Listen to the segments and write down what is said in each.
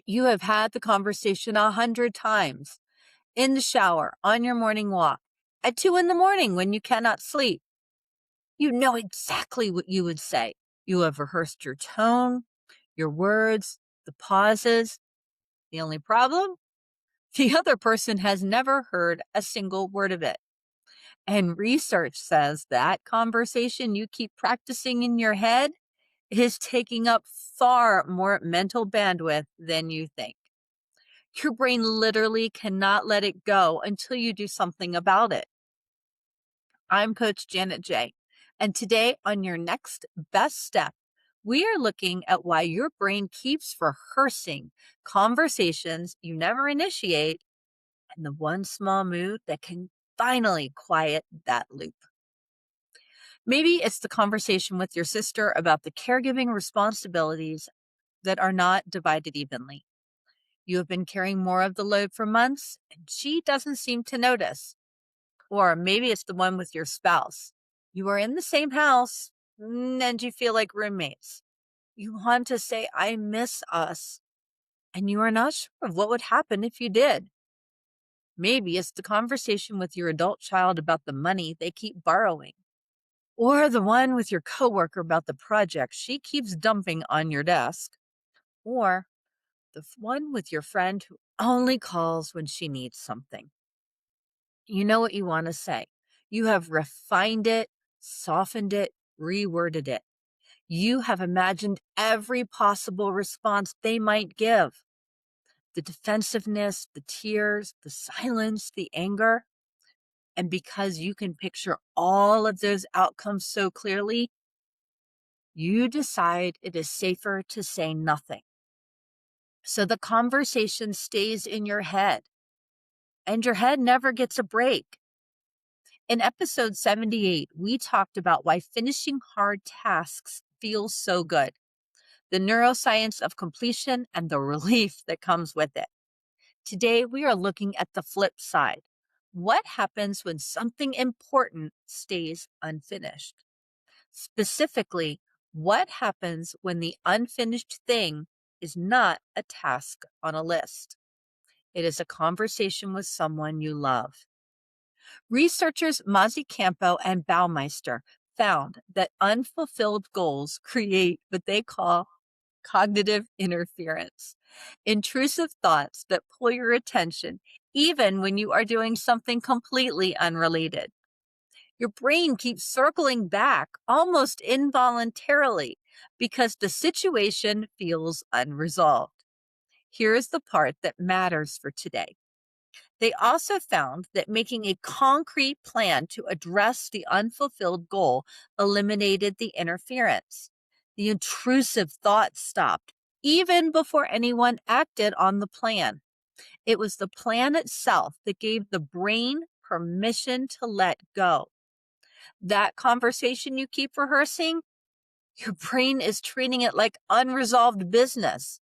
You have had the conversation 100 times in the shower, on your morning walk, at 2 in the morning when you cannot sleep. You know exactly what you would say. You have rehearsed your tone, your words, the pauses. The only problem? The other person has never heard a single word of it. And research says that conversation you keep practicing in your head is taking up far more mental bandwidth than you think. Your brain literally cannot let it go until you do something about it. I'm Coach Janet J. And today on your next best step, we are looking at why your brain keeps rehearsing conversations you never initiate and the one small move that can finally quiet that loop. Maybe it's the conversation with your sister about the caregiving responsibilities that are not divided evenly. You have been carrying more of the load for months, and she doesn't seem to notice. Or maybe it's the one with your spouse. You are in the same house, and you feel like roommates. You want to say, I miss us, and you are not sure of what would happen if you did. Maybe it's the conversation with your adult child about the money they keep borrowing. Or the one with your coworker about the project she keeps dumping on your desk. Or the one with your friend who only calls when she needs something. You know what you want to say. You have refined it, softened it, reworded it. You have imagined every possible response they might give. The defensiveness, the tears, the silence, the anger. And because you can picture all of those outcomes so clearly, you decide it is safer to say nothing. So the conversation stays in your head, and your head never gets a break. In episode 78, we talked about why finishing hard tasks feels so good, the neuroscience of completion, and the relief that comes with it. Today, we are looking at the flip side. What happens when something important stays unfinished? Specifically, what happens when the unfinished thing is not a task on a list? It is a conversation with someone you love. Researchers Campo and Baumeister found that unfulfilled goals create what they call cognitive interference, intrusive thoughts that pull your attention even when you are doing something completely unrelated. Your brain keeps circling back almost involuntarily because the situation feels unresolved. Here's the part that matters for today. They also found that making a concrete plan to address the unfulfilled goal eliminated the interference. The intrusive thoughts stopped even before anyone acted on the plan. It was the plan itself that gave the brain permission to let go. That conversation you keep rehearsing, your brain is treating it like unresolved business.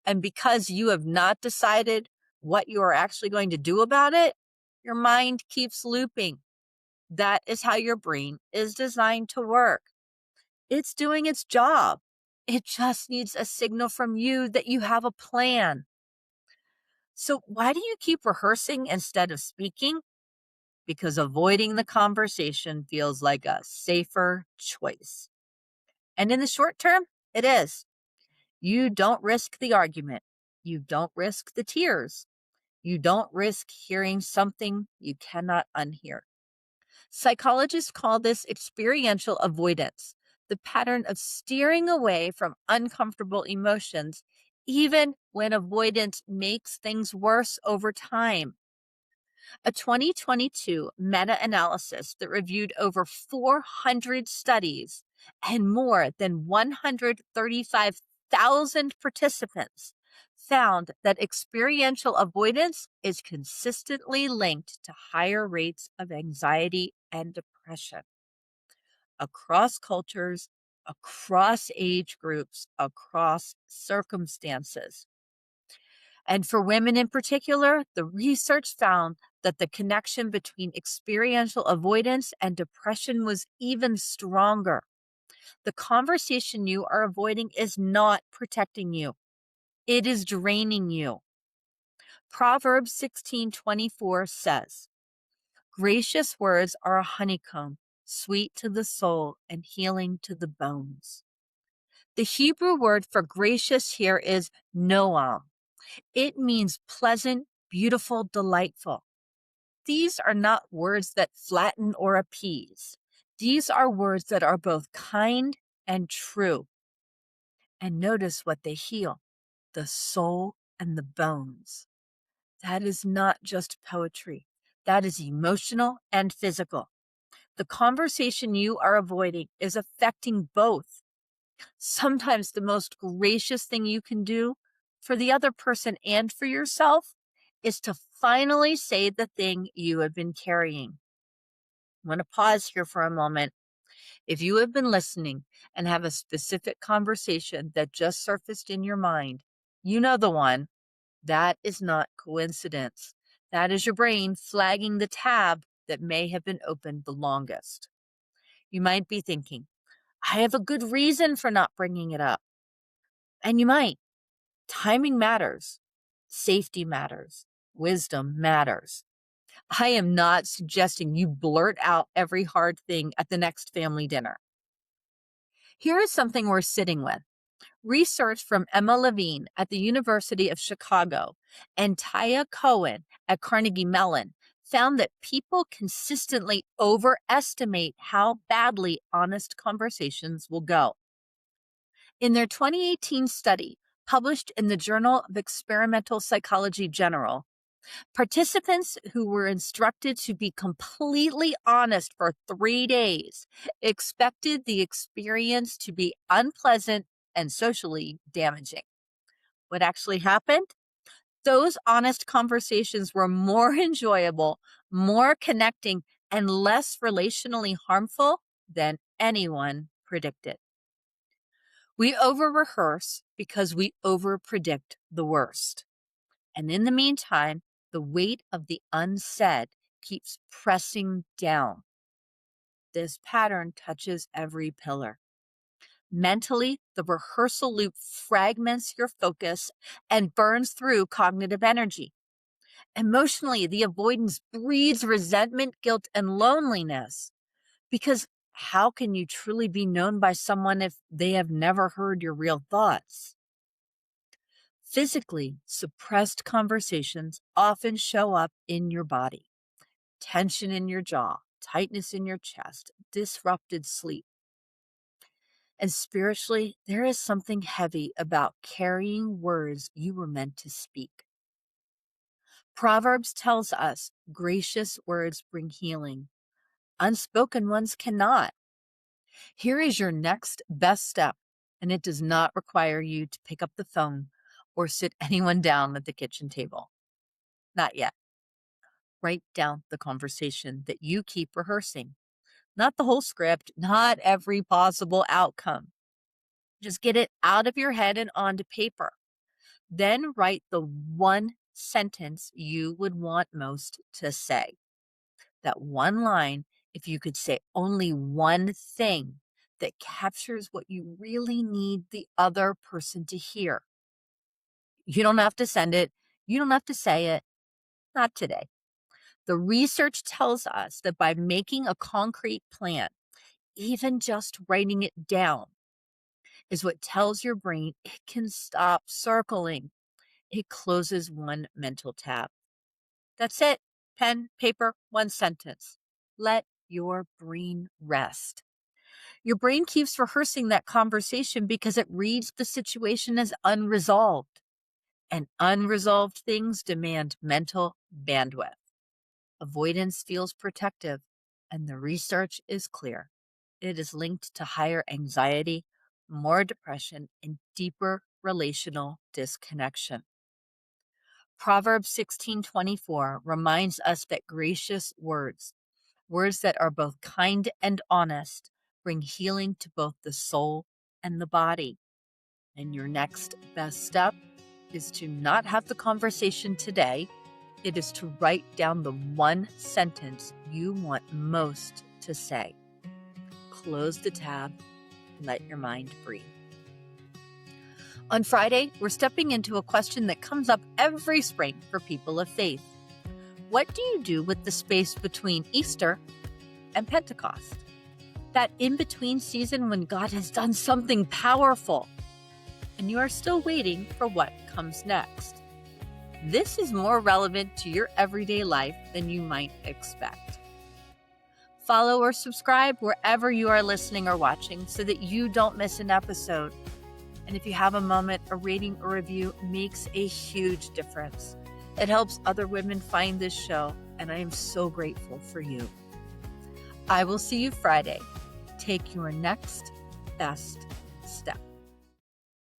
And because you have not decided what you are actually going to do about it, your mind keeps looping. That is how your brain is designed to work. It's doing its job. It just needs a signal from you that you have a plan. So, why do you keep rehearsing instead of speaking? Because avoiding the conversation feels like a safer choice. And in the short term, it is. You don't risk the argument. You don't risk the tears. You don't risk hearing something you cannot unhear. Psychologists call this experiential avoidance, the pattern of steering away from uncomfortable emotions, even when avoidance makes things worse over time. A 2022 meta analysis that reviewed over 400 studies and more than 135,000 participants found that experiential avoidance is consistently linked to higher rates of anxiety and depression across cultures, across age groups, across circumstances. And for women in particular, the research found that the connection between experiential avoidance and depression was even stronger. The conversation you are avoiding is not protecting you. It is draining you. Proverbs 16:24 says, "Gracious words are a honeycomb, sweet to the soul and healing to the bones." The Hebrew word for gracious here is noam. It means pleasant, beautiful, delightful. These are not words that flatten or appease. These are words that are both kind and true. And notice what they heal: the soul and the bones. That is not just poetry. That is emotional and physical. The conversation you are avoiding is affecting both. Sometimes the most gracious thing you can do for the other person and for yourself is to finally say the thing you have been carrying. I want to pause here for a moment. If you have been listening and have a specific conversation that just surfaced in your mind, you know the one. That is not coincidence. That is your brain flagging the tab that may have been opened the longest. You might be thinking, I have a good reason for not bringing it up. And you might. Timing matters. Safety matters. Wisdom matters. I am not suggesting you blurt out every hard thing at the next family dinner. Here is something we're sitting with. Research from Emma Levine at the University of Chicago and Taya Cohen at Carnegie Mellon found that people consistently overestimate how badly honest conversations will go. In their 2018 study, published in the Journal of Experimental Psychology General, participants who were instructed to be completely honest for 3 days expected the experience to be unpleasant and socially damaging. What actually happened? Those honest conversations were more enjoyable, more connecting, and less relationally harmful than anyone predicted. We over-rehearse because we over-predict the worst. And in the meantime, the weight of the unsaid keeps pressing down. This pattern touches every pillar. Mentally, the rehearsal loop fragments your focus and burns through cognitive energy. Emotionally, the avoidance breeds resentment, guilt, and loneliness. Because how can you truly be known by someone if they have never heard your real thoughts? Physically, suppressed conversations often show up in your body. Tension in your jaw, tightness in your chest, disrupted sleep. And spiritually, there is something heavy about carrying words you were meant to speak. Proverbs tells us gracious words bring healing. Unspoken ones cannot. Here is your next best step, and it does not require you to pick up the phone or sit anyone down at the kitchen table. Not yet. Write down the conversation that you keep rehearsing. Not the whole script, not every possible outcome. Just get it out of your head and onto paper. Then write the one sentence you would want most to say. That one line, if you could say only one thing that captures what you really need the other person to hear. You don't have to send it. You don't have to say it. Not today. The research tells us that by making a concrete plan, even just writing it down, is what tells your brain it can stop circling. It closes one mental tab. That's it. Pen, paper, one sentence. Let your brain rest. Your brain keeps rehearsing that conversation because it reads the situation as unresolved. And unresolved things demand mental bandwidth. Avoidance feels protective, and the research is clear. It is linked to higher anxiety, more depression, and deeper relational disconnection. Proverbs 16:24 reminds us that gracious words, words that are both kind and honest, bring healing to both the soul and the body. And your next best step is to not have the conversation today. It is to write down the one sentence you want most to say. Close the tab, let your mind breathe. On Friday, we're stepping into a question that comes up every spring for people of faith. What do you do with the space between Easter and Pentecost? That in-between season when God has done something powerful, and you are still waiting for what comes next. This is more relevant to your everyday life than you might expect. Follow or subscribe wherever you are listening or watching so that you don't miss an episode. And if you have a moment, a rating or review makes a huge difference. It helps other women find this show, and I am so grateful for you. I will see you Friday. Take your next best step.